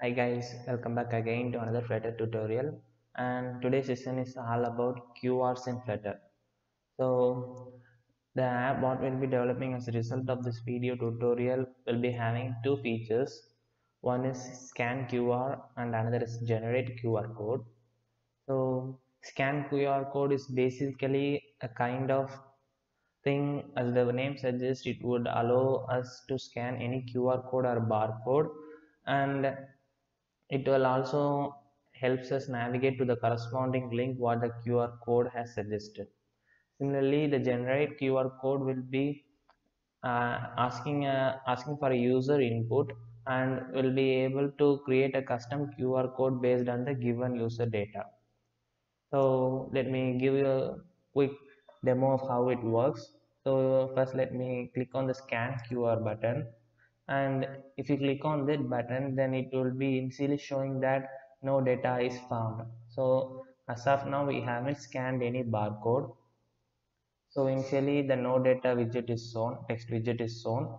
Hi guys, welcome back again to another Flutter tutorial, and today's session is all about QRs in Flutter. So the app what we'll be developing as a result of this video tutorial will be having two features. One is scan QR and another is generate QR code. So scan QR code is basically a kind of thing, as the name suggests, it would allow us to scan any QR code or barcode, and it will also helps us navigate to the corresponding link what the QR code has suggested. Similarly, the generate QR code will be asking for a user input and will be able to create a custom QR code based on the given user data. So let me give you a quick demo of how it works. So first let me click on the scan QR button, and if you click on that button, then it will be initially showing that no data is found. So as of now we haven't scanned any barcode, so initially the no data widget is shown, text widget is shown,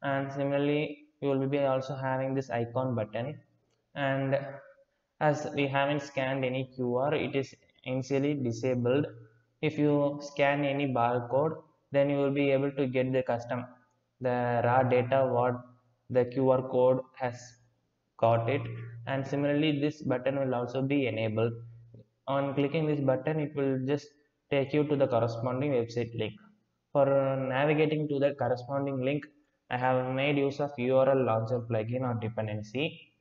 and similarly you will be also having this icon button, and as we haven't scanned any QR, it is initially disabled. If you scan any barcode, then you will be able to get the raw data what the QR code has got it. And similarly this button will also be enabled. On clicking this button, it will just take you to the corresponding website link. For navigating to the corresponding link, I have made use of URL launcher plugin or dependency,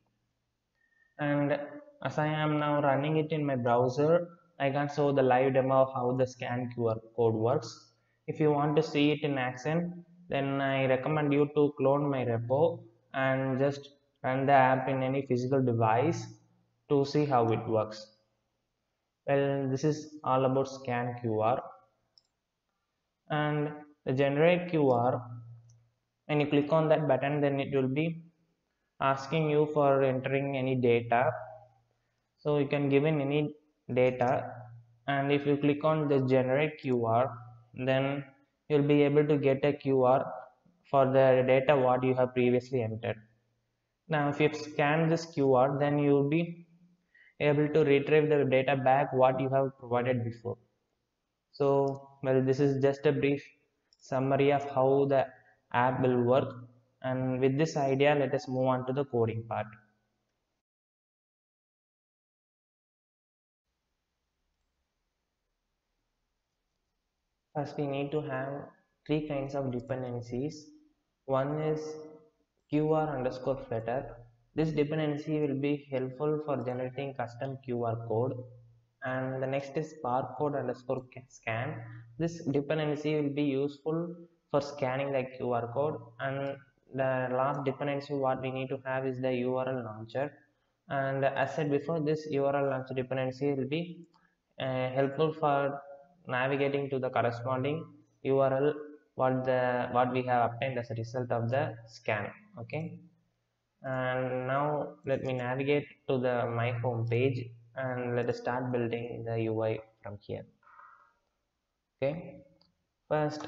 and as I am now running it in my browser, I can show the live demo of how the scan QR code works. If you want to see it in action, then I recommend you to clone my repo and just run the app in any physical device to see how it works. Well, this is all about scan QR. And the generate QR, when you click on that button, then it will be asking you for entering any data. So you can give in any data, and if you click on the generate QR, then you'll be able to get a QR for the data what you have previously entered. Now if you scan this QR, then you'll be able to retrieve the data back what you have provided before. So well, this is just a brief summary of how the app will work, and with this idea let us move on to the coding part. First, we need to have three kinds of dependencies. One is QR underscore Flutter. This dependency will be helpful for generating custom QR code. And the next is barcode underscore scan. This dependency will be useful for scanning the QR code. And the last dependency what we need to have is the URL launcher. And as said before, this URL launcher dependency will be helpful for navigating to the corresponding URL what we have obtained as a result of the scan. Okay, and now let me navigate to the my home page and let us start building the UI from here. Okay, first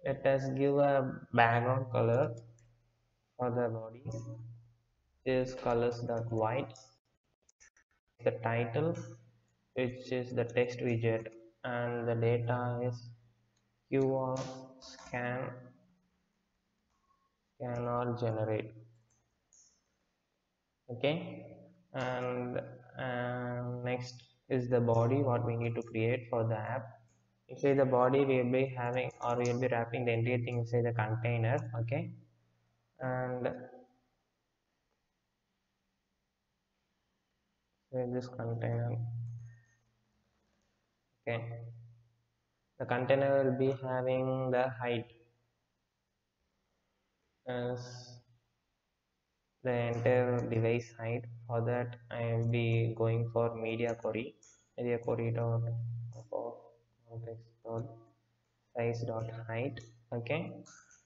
let us give a background color for the body. Is colors.white. The title, which is the text widget, and the data is QR scan or generate. Okay, and next is the body what we need to create for the app. Inside the body we will be having, or we will be wrapping the entire thing inside the container. Okay, and in this container, okay, the container will be having the height as the entire device height. For that I will be going for media query dot context dot size dot height. Okay,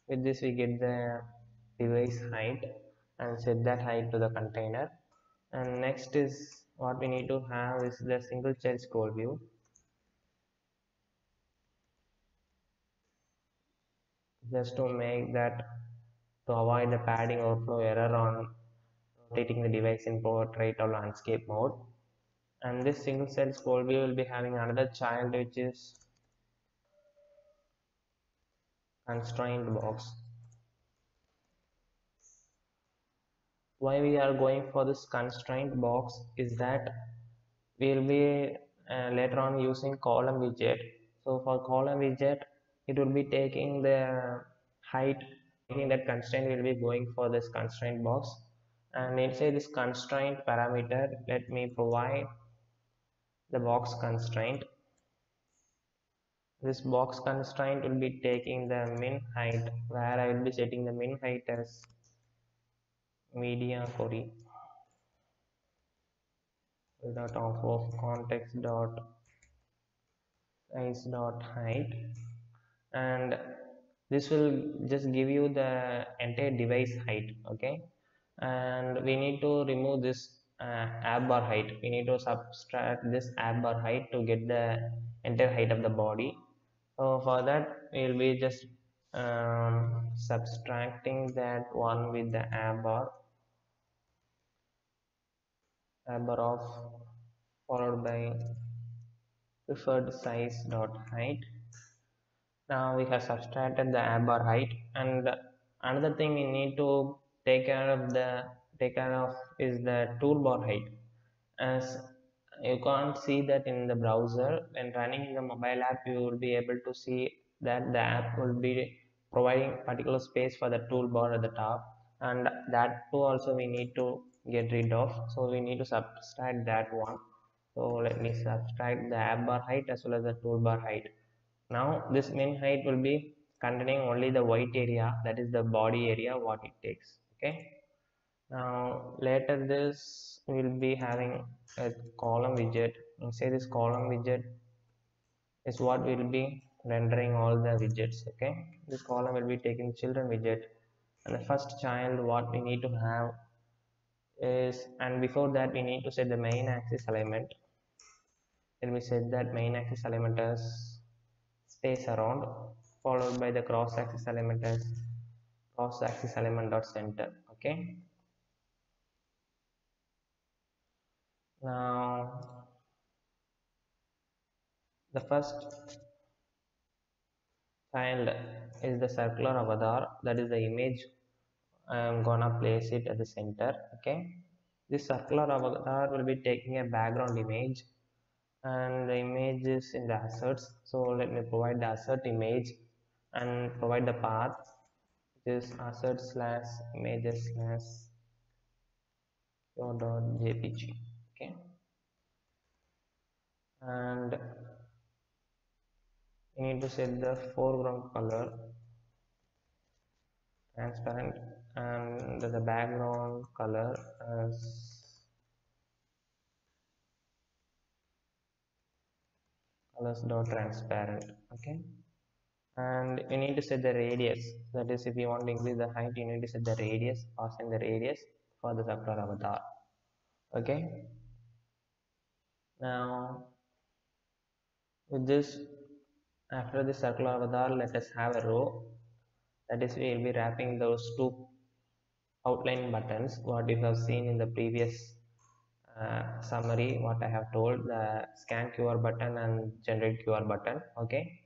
with this we get the device height and set that height to the container. And next is what we need to have is the single child scroll view. Just to make that, to avoid the padding overflow error on rotating the device in portrait or landscape mode. And this single cell scroll view will be having another child, which is constraint box. Why we are going for this constraint box is that we will be later on using column widget. So for column widget, it will be taking the height, taking that constraint will be going for this constraint box. And inside this constraint parameter, let me provide the box constraint. This box constraint will be taking the min height, where I will be setting the min height as media query dot of context dot size dot height, and this will just give you the entire device height. Okay, and we need to remove this app bar height. We need to subtract this app bar height to get the entire height of the body. So for that we will be just subtracting that one with the app bar of followed by preferred size dot height. Now we have subtracted the app bar height, and another thing we need to take care of is the toolbar height. As you can't see that in the browser, when running in the mobile app, you will be able to see that the app will be providing particular space for the toolbar at the top, and that too also we need to get rid of. So we need to subtract that one. So let me subtract the app bar height as well as the toolbar height. Now this min height will be containing only the white area, that is the body area what it takes. Okay, now later this will be having a column widget. Inside this column widget is what will be rendering all the widgets. Okay, this column will be taking children widget, and the first child what we need to have is, and before that we need to set the main axis alignment. Let me set that main axis alignment as space around, followed by the cross axis element as cross axis element dot center. Okay, now the first child is the circular avatar, that is the image. I am gonna place it at the center. Okay, this circular avatar will be taking a background image, and the image is in the assets. So let me provide the asset image and provide the path, which is asset slash images slash jpg. Okay, and you need to set the foreground color transparent and the background color as colors dot transparent. Okay, and you need to set the radius, that is if you want to increase the height you need to set the radius, passing the radius for the circular avatar. Okay, now with this, after the circular avatar, let us have a row, that is we will be wrapping those two outline buttons what you have seen in the previous summary, what I have told, the scan QR button and generate QR button. Okay,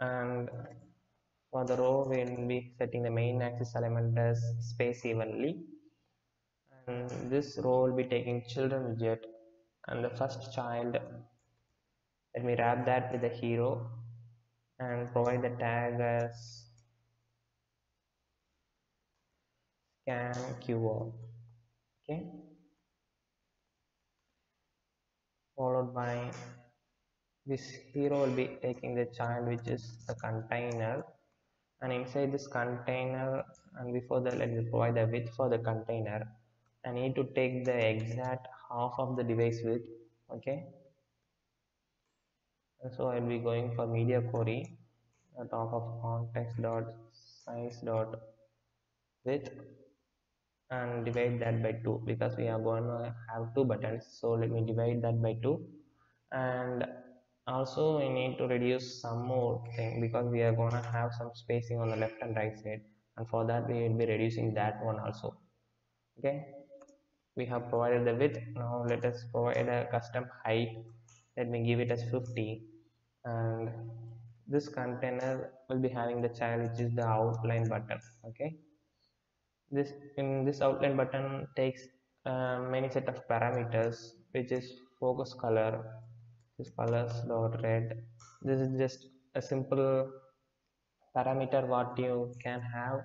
and for the row we will be setting the main axis element as space evenly, and this row will be taking children widget, and the first child, let me wrap that with the hero and provide the tag as scan QR. Okay, followed by this hero will be taking the child which is the container, and inside this container, and before that let me provide the width for the container. I need to take the exact half of the device width. Okay, and so I'll be going for media query top of context dot size dot width and divide that by 2, because we are going to have two buttons. So let me divide that by 2, and also we need to reduce some more thing because we are going to have some spacing on the left and right side, and for that we will be reducing that one also. Okay, we have provided the width. Now let us provide a custom height. Let me give it as 50, and this container will be having the child, which is the outline button. Okay, this in this outline button takes many set of parameters, which is focus color, this colors dot red. This is just a simple parameter what you can have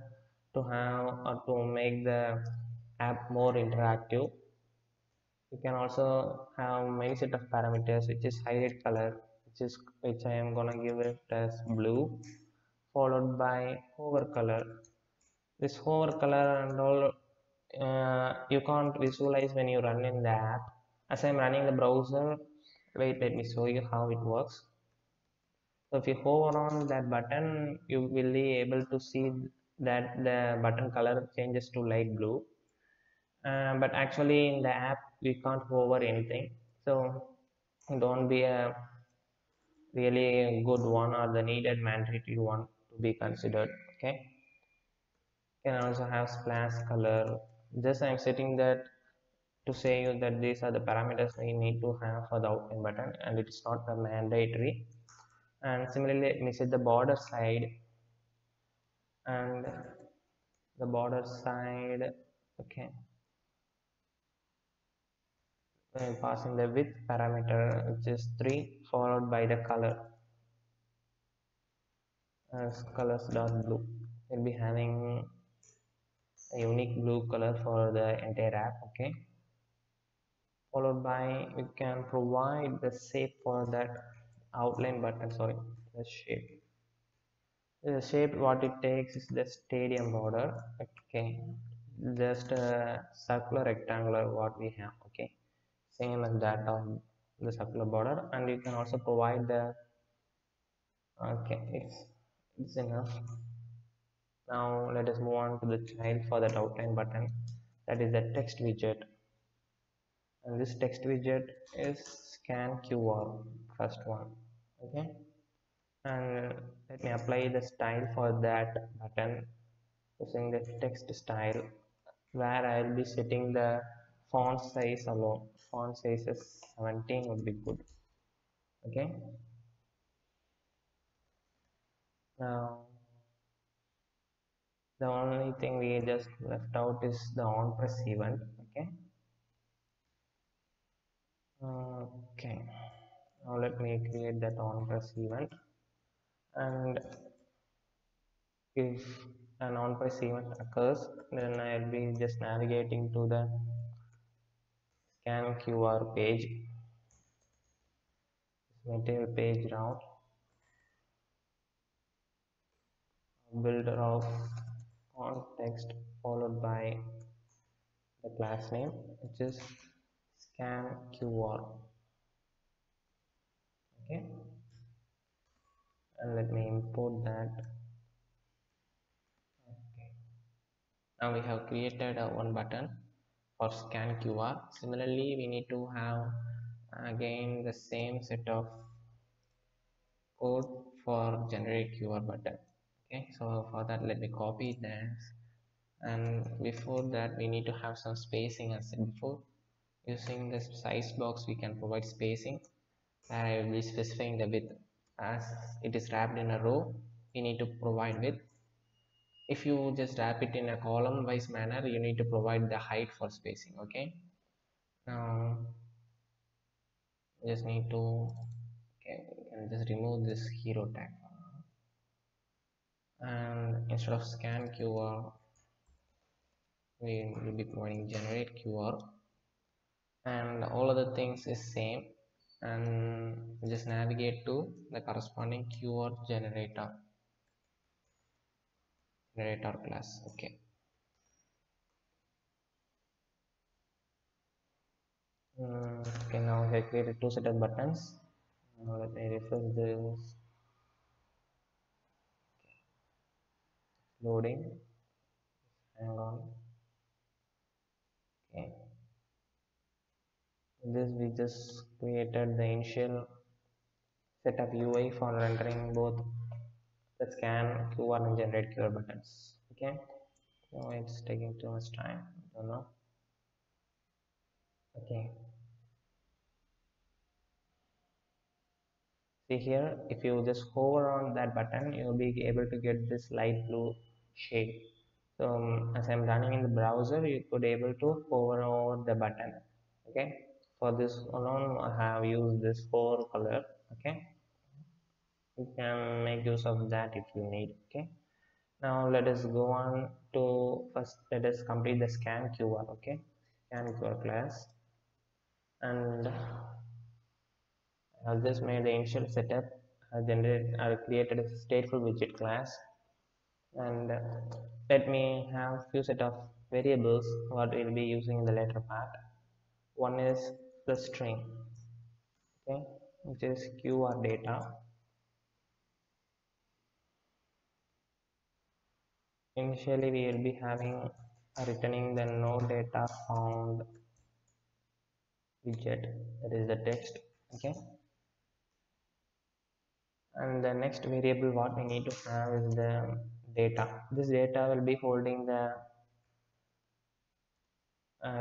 to have or to make the app more interactive. You can also have many set of parameters, which is highlight color, which I am gonna give it as blue, followed by hover color. This hover color and all, you can't visualize when you run in the app. As I'm running the browser, wait, let me show you how it works. So if you hover on that button, you will be able to see that the button color changes to light blue. But actually in the app, we can't hover anything. So don't be a really good one or the needed mandatory one to be considered. Okay, you can also have splash color. Just I'm setting that to say you that these are the parameters we need to have for the outline button, and it is not a mandatory. And similarly, let me set the border side, and the border side. Okay, I'm passing the width parameter, which is 3, followed by the color as colors dot blue. We'll be having a unique blue color for the entire app. Okay, followed by we can provide the shape for that outline button. Sorry, the shape. The shape what it takes is the stadium border. Okay, just a circular rectangular what we have. Okay, same as that of the circular border, and you can also provide the. Okay, it's enough. Now let us move on to the child for that outline button, that is the text widget. And this text widget is scan QR, first one. Okay, and let me apply the style for that button using the text style, where I'll be setting the font size alone. Font size is 17 would be good. Okay, now the only thing we just left out is the on press event. Okay, okay, now let me create that on press event, and if an on press event occurs, then I'll be just navigating to the scan QR page, material page route, builder of context, followed by the class name, which is scan QR. Okay, and let me import that. Okay, now we have created one button for scan QR. Similarly, we need to have again the same set of code for generate QR button. Okay, so for that, let me copy this, and before that we need to have some spacing. As said before, using this size box we can provide spacing, and I will be specifying the width. As it is wrapped in a row, you need to provide width. If you just wrap it in a column wise manner, you need to provide the height for spacing. Okay, now just need to, okay, we can just remove this hero tag, and instead of scan QR, we will be providing generate QR, and all other things is same, and just navigate to the corresponding QR generator class. Okay, okay, now I created two set of buttons. Now let me refresh this. Loading, hang on. Okay, this we just created the initial set of UI for rendering both the scan QR and generate QR buttons. Okay, now it's taking too much time, I don't know. Okay, see here, if you just hover on that button, you'll be able to get this light blue shade. So as I'm running in the browser, you could able to hover over the button. Okay, for this alone, I have used this 4 color. Okay, you can make use of that if you need. Okay, now let us go on to first. Let us complete the scan QR. Okay, scan QR class, and I've just made the initial setup. I created a stateful widget class, and let me have few set of variables what we'll be using in the later part. One is the string, okay, which is QR data. Initially, we will be having returning the no data found widget, that is the text, okay. And the next variable what we need to have is the data. This data will be holding the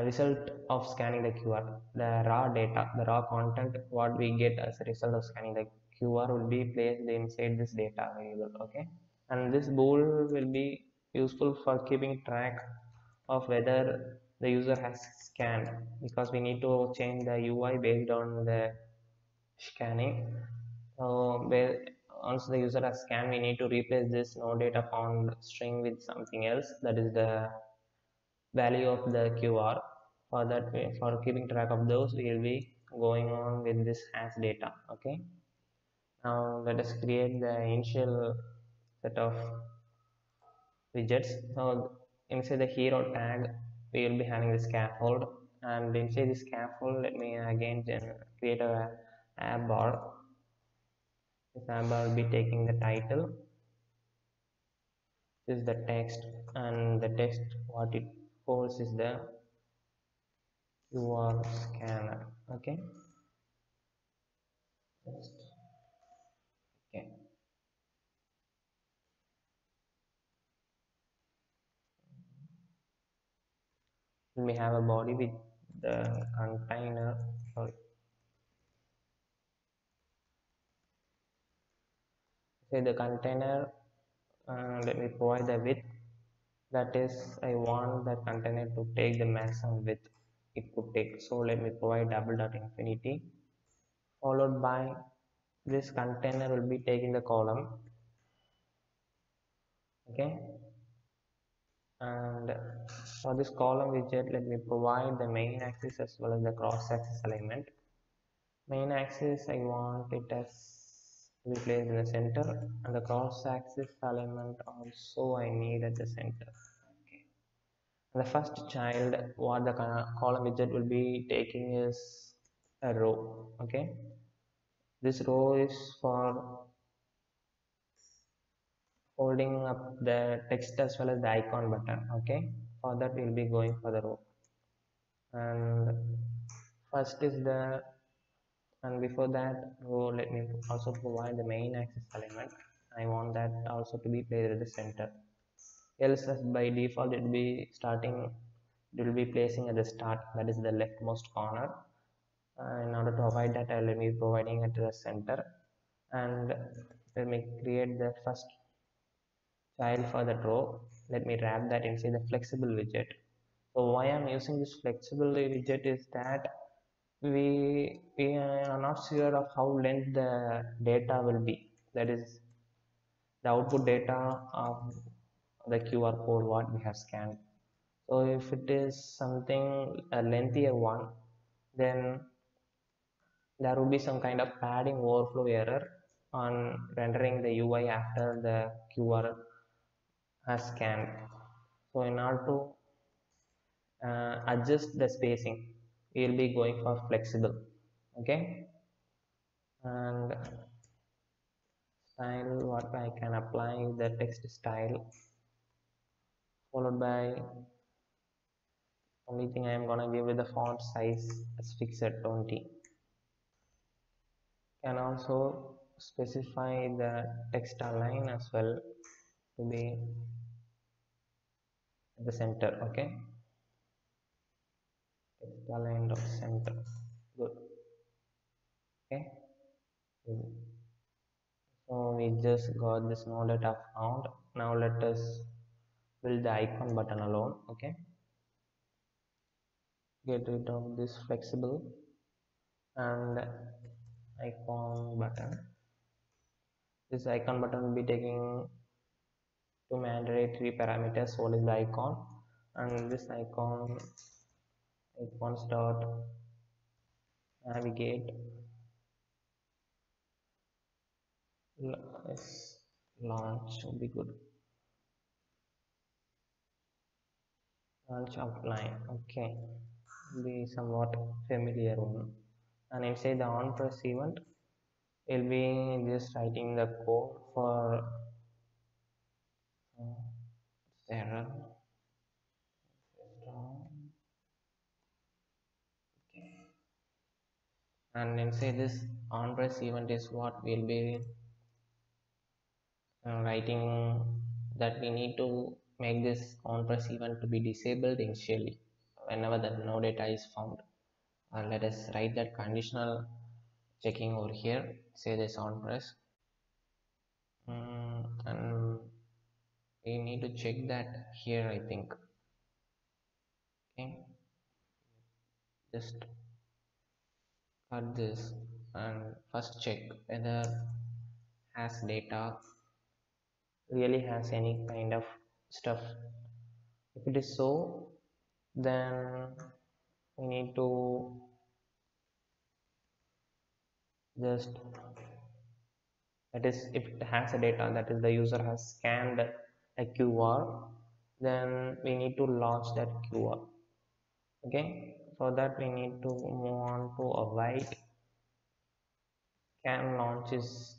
result of scanning the QR. The raw data, the raw content what we get as a result of scanning the QR will be placed inside this data variable, okay. And this bool will be useful for keeping track of whether the user has scanned, because we need to change the UI based on the scanning. So once the user has scanned, we need to replace this no data found string with something else, that is the value of the QR. For that way, for keeping track of those, we will be going on with this hash data, okay. Now let us create the initial set of widgets. So inside the hero tag, we will be having the scaffold, and inside the scaffold, let me again create a app bar. This app bar will be taking the title, this is the text, and the text what it holds is the QR scanner, okay. Text. Okay, we have a body with the container, sorry, say the container, let me provide the width, that is I want the container to take the maximum width it could take. So let me provide double dot infinity, followed by this container will be taking the column, okay. And for this column widget, let me provide the main axis as well as the cross axis alignment. Main axis I want it as to be placed in the center, and the cross axis alignment also I need at the center, okay. And the first child what the column widget will be taking is a row, okay. This row is for holding up the text as well as the icon button, okay. For that we'll be going for the row, and first is the, and before that row, let me also provide the main axis alignment. I want that also to be placed at the center, else as by default it will be starting, it will be placing at the start, that is the leftmost corner. In order to avoid that, I will be providing it to the center, and let me create the first child for that row. Let me wrap that inside the flexible widget. So why I'm using this flexible widget is that we are not sure of how length the data will be, that is the output data of the QR code what we have scanned. So if it is something a lengthier one, then there will be some kind of padding overflow error on rendering the UI after the QR has scanned. So in order to adjust the spacing, we will be going for flexible, okay. And style what I can apply the text style, followed by only thing I am gonna give with the font size as fixed at 20. Can also specify the text align as well to be at the center, okay. Text aligned of center. Good. Okay. Good. So we just got this node data found. Now let us build the icon button alone. Okay. Get rid of this flexible and icon button. This icon button will be taking two mandatory parameters. What is the icon, and this icons dot navigate launch would be good. Launch outline. Okay, be somewhat familiar one. And inside the on press event, we'll be just writing the code for error. Okay. And inside this on press event is what we'll be writing, that we need to make this on press event to be disabled initially whenever the no data is found. Let us write that conditional checking over here. Say this on press, and we need to check that here, I think. Okay, just cut this and first check whether has data really has any kind of stuff. If it is so, then we need to just, that is, if it has a data, that is the user has scanned a QR, then we need to launch that QR. Okay, for that we need to move on to await scan launch is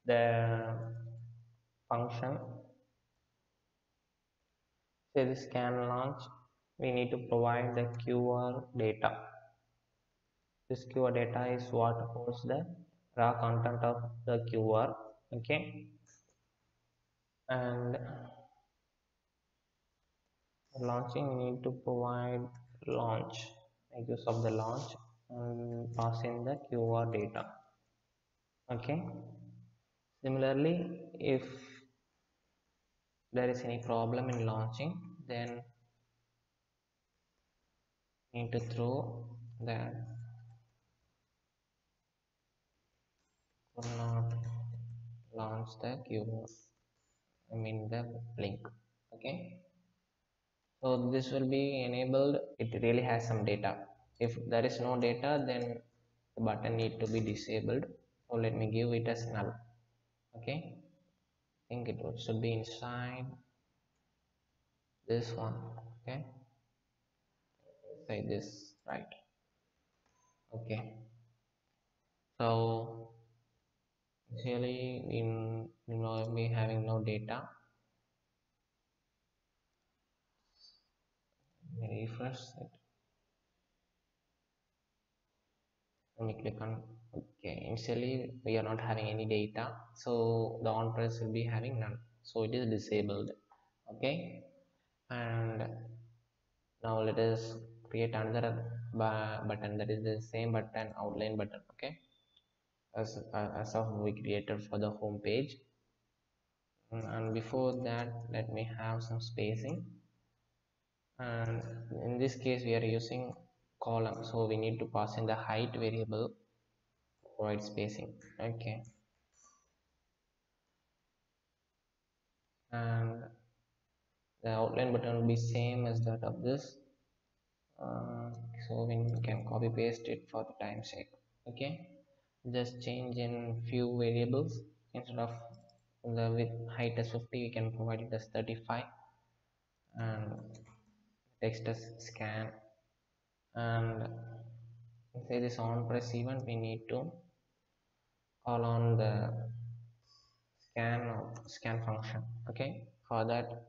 the function. Say the scan launch, we need to provide the QR data. This QR data is what holds the raw content of the QR. Okay, and launching, we need to provide launch, make use of the launch and pass in the QR data. Okay, similarly, if there is any problem in launching, then need to throw the could not launch the QR, I mean the link. Okay, so this will be enabled. It really has some data. If there is no data, then the button need to be disabled. So let me give it as null. Okay, I think it should be inside this one. Okay, say this, right? Okay, so initially we will be having no data. Let me refresh it. Let me click on, okay, initially we are not having any data, so the on press will be having none, so it is disabled. Okay, and now let us create another button, that is the same button, outline button. Okay, as of we created for the home page. And before that, let me have some spacing, and in this case we are using column, so we need to pass in the height variable, provide spacing. Okay, and the outline button will be same as that of this, so we can copy paste it for the time sake. Okay, just change in few variables. Instead of the width height as 50, we can provide it as 35, and text as scan, and say this on press event, we need to call on the scan function. Okay, for that,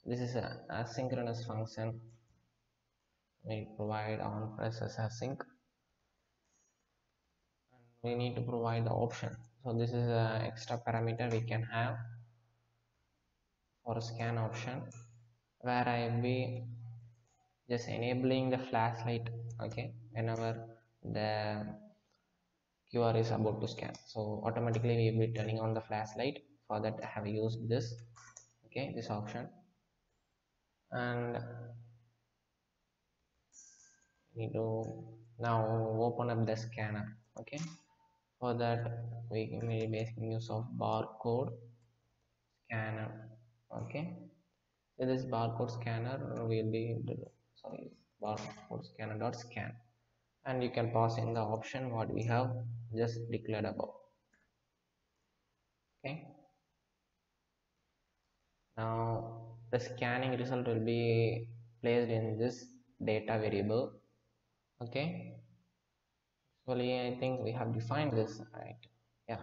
this is a asynchronous function. We provide on press as async, and we need to provide the option. So this is an extra parameter we can have for a scan option, where I be just enabling the flashlight, okay, whenever the QR is about to scan. So automatically we will be turning on the flashlight. For that I have used this, okay, this option. And need to now open up the scanner, okay. For that we may be making use of barcode scanner, okay. So this barcode scanner will be, sorry, barcode scanner dot scan, and you can pass in the option what we have just declared above, okay. Now the scanning result will be placed in this data variable, okay. Actually I think we have defined this, right? Yeah,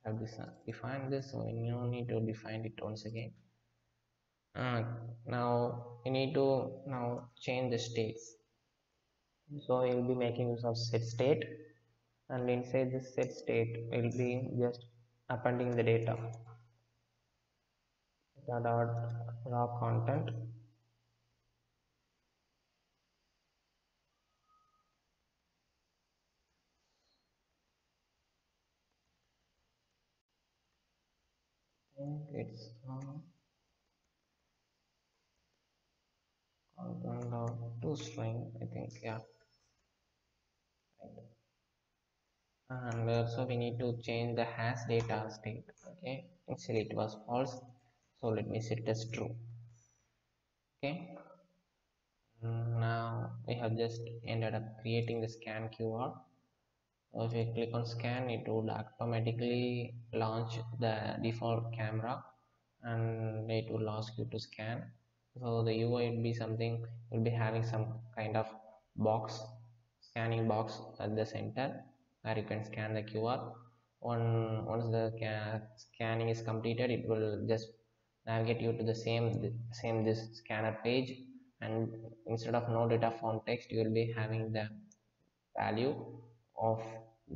have this defined this, so we no need to define it once again. Now we need to now change the states, so we'll be making use of set state, and inside this set state we'll be just appending the data dot raw content, I think it's content dot to string, I think, yeah, right. And also we need to change the hash data state, okay. Initially it was false, so let me set it as true, okay. Now we have just ended up creating the scan QR. So if you click on scan, it would automatically launch the default camera and it will ask you to scan. So the UI will be something, will be having some kind of box, scanning box at the center where you can scan the QR. Once the scanning is completed, it will just navigate you to the same this scanner page, and instead of no data font text, you will be having the value of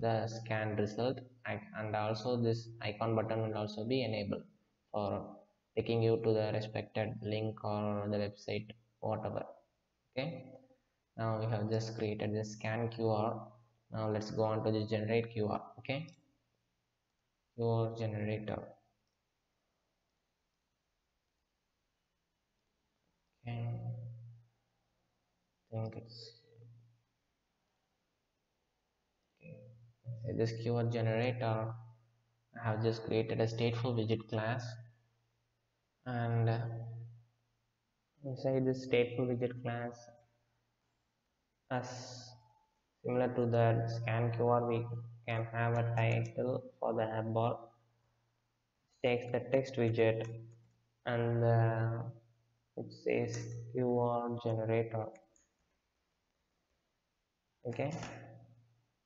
the scan result, and also this icon button will also be enabled for taking you to the respected link or the website, whatever, okay. Now we have just created the scan QR. Now let's go on to the generate QR, okay. QR generator, okay. I think it's okay. This QR generator, I have just created a stateful widget class, and inside this stateful widget class, as similar to the scan QR, we can have a title for the app bar, takes the text widget, and it says QR generator, okay.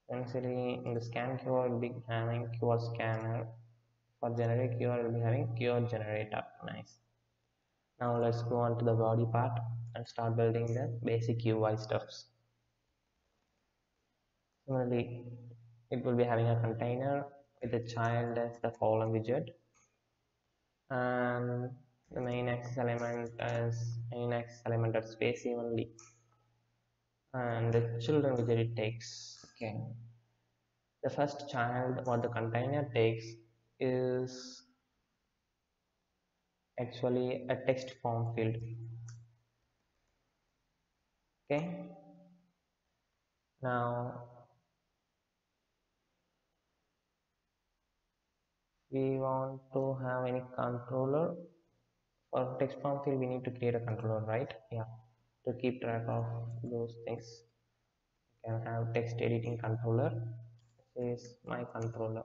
Essentially in the scan QR will be having QR scanner, for generate QR will be having QR generator, nice. Now let's go on to the body part and start building the basic UI stuffs. Similarly, it will be having a container with a child as the column widget, and the main access element as main access element at space evenly, and the children widget it takes, okay. The first child what the container takes is actually a text form field, okay. Now we want to have any controller. For text form field we need to create a controller, right? Yeah, to keep track of those things, you can have text editing controller. This is my controller,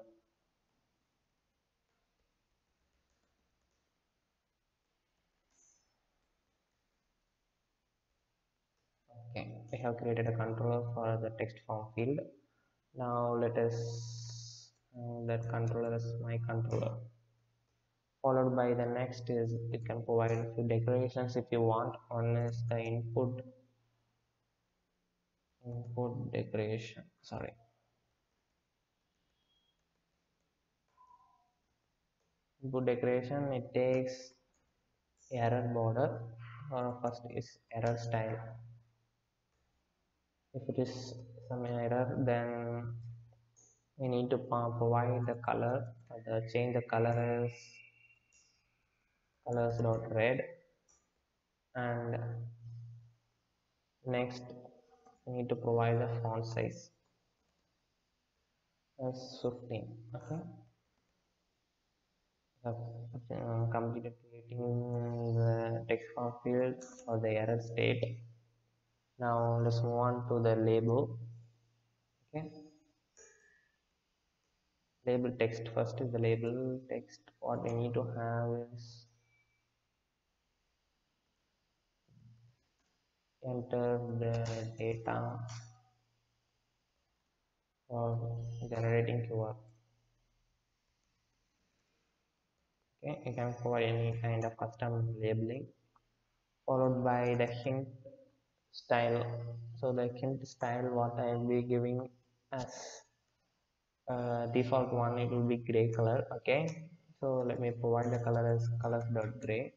okay. We have created a controller for the text form field. Now let us that controller is my controller. Followed by the next is you can provide a few decorations if you want. One is the input decoration, sorry, input decoration. It takes error border, first is error style, If it is some error, then we need to provide the color. Change the color as colors dot red, and next we need to provide the font size as 15. Okay, completed creating the text form field for the error state. Now let's move on to the label. Okay, label text. First is the label text. What we need to have is enter the data for generating QR. Okay, you can provide any kind of custom labeling, followed by the hint style. So the hint style, what I will be giving as default one, it will be gray color. Okay, so let me provide the color as colors dot gray,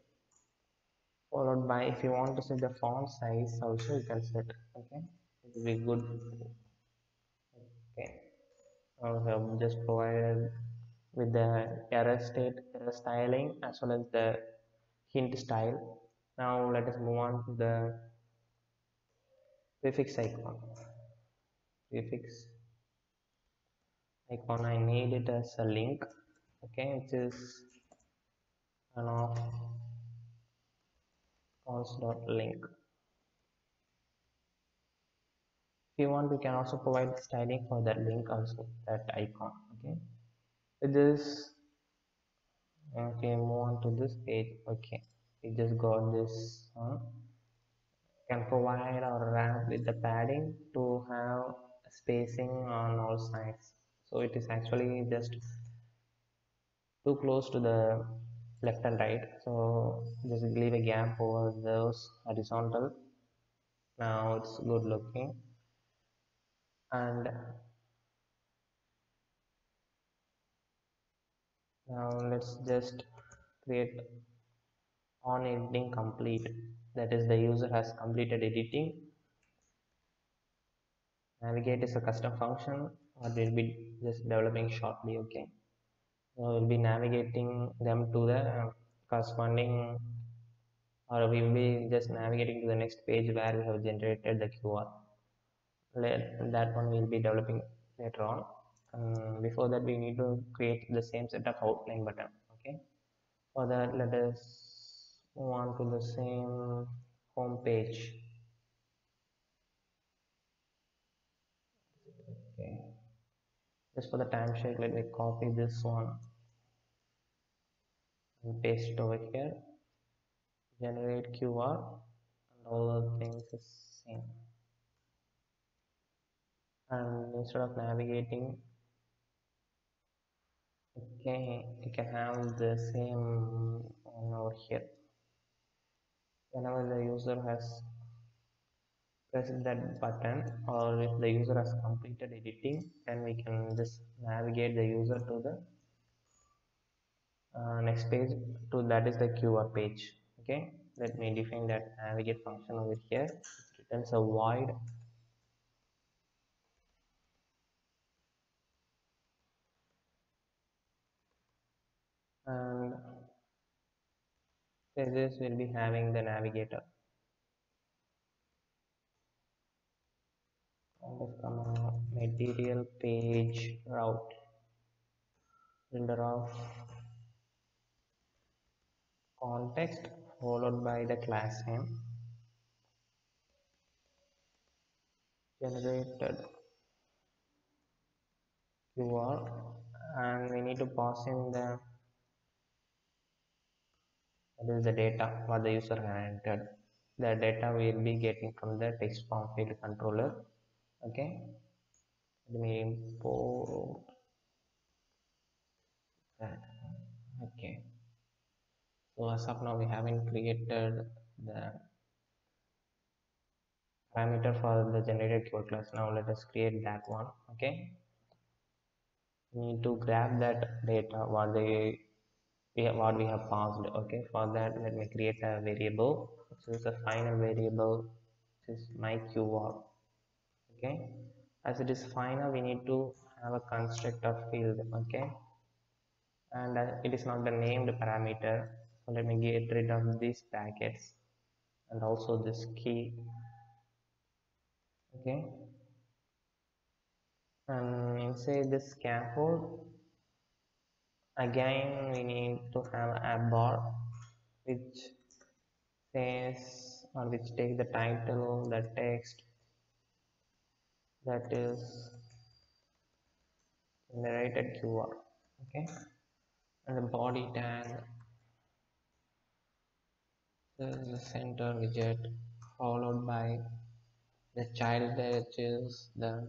followed by, if you want to set the font size also, you can set. Okay, it will be good. Okay, I have just provided with the error state, error styling, as well as the hint style. Now let us move on to the prefix icon. Prefix icon, I need it as a link. Okay, which is an of cons.link. If you want, you can also provide styling for that link also, that icon. Okay, with this, okay, move on to this page. Okay, we just got this one. Can provide or wrap with the padding to have spacing on all sides. So it is actually just too close to the left and right. So just leave a gap over those horizontal. Now it's good looking. And now let's just create on editing complete. That is, the user has completed editing. Navigate is a custom function, or we'll be just developing shortly. Okay, so we'll be navigating them to the corresponding, or we will be just navigating to the next page where we have generated the QR. That one we'll be developing later on. Before that, we need to create the same set of outline button. Okay, for that, let us move on to the same home page. Okay, just for the time sake, let me copy this one and paste it over here. Generate QR, and all the things is same. And instead of navigating, okay, you can have the same one over here. Whenever the user has pressed that button, or if the user has completed editing, then we can just navigate the user to the next page, to that is the QR page. Okay, let me define that navigate function over here. It returns a void, and pages will be having the navigator. Material page route, builder of context, followed by the class name, generated QR, and we need to pass in the, that is the data what the user has entered. The data we will be getting from the text form field controller. Okay, let me import that. Okay, so as of now we haven't created the parameter for the generated keyword class. Now let us create that one. Okay, we need to grab that data what we have passed. Okay, for that, let me create a variable. This is the final variable, which is my QR. Okay, as it is final, we need to have a constructor field. Okay, and it is not the named parameter, so let me get rid of these brackets and also this key. Okay, and inside this scaffold again we need to have a bar which says, or which takes the title, the text that is generated QR. Okay, and the body tag is the center widget, followed by the child which is the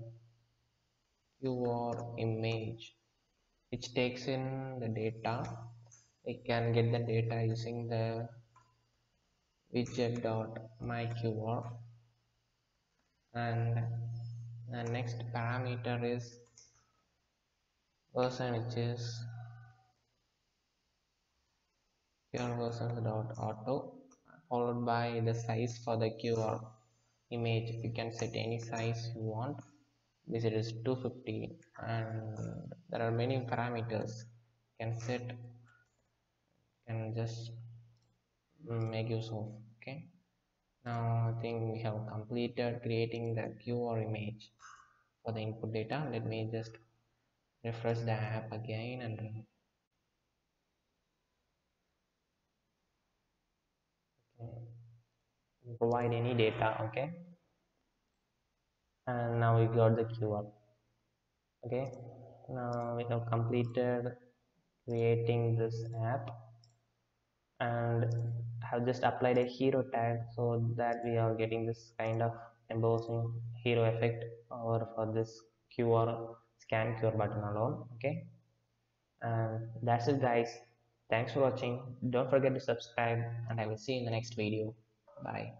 QR image, which takes in the data. We can get the data using the widget.myQR, and the next parameter is version, which is QR versions.auto, followed by the size for the QR image. You can set any size you want. This is 250, and there are many parameters you can set, can just make use of. Okay, now I think we have completed creating the QR image for the input data. Let me just refresh the app again and provide any data. Okay, and now we got the QR. Okay, now we have completed creating this app and have just applied a hero tag so that we are getting this kind of embossing hero effect over for this QR scan QR button alone. Okay, and that's it guys. Thanks for watching. Don't forget to subscribe, and I will see you in the next video. Bye.